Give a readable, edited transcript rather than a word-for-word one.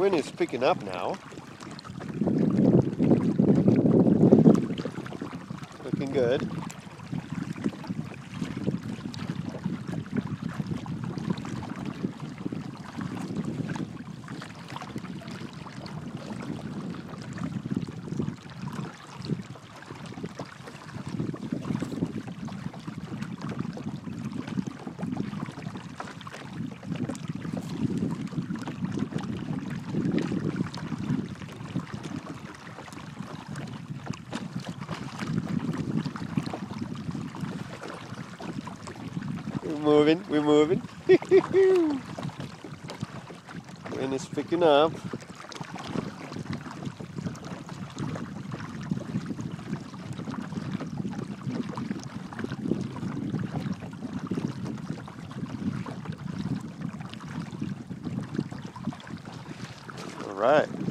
wind is picking up now. Looking good. We're moving. Wind is picking up. All right.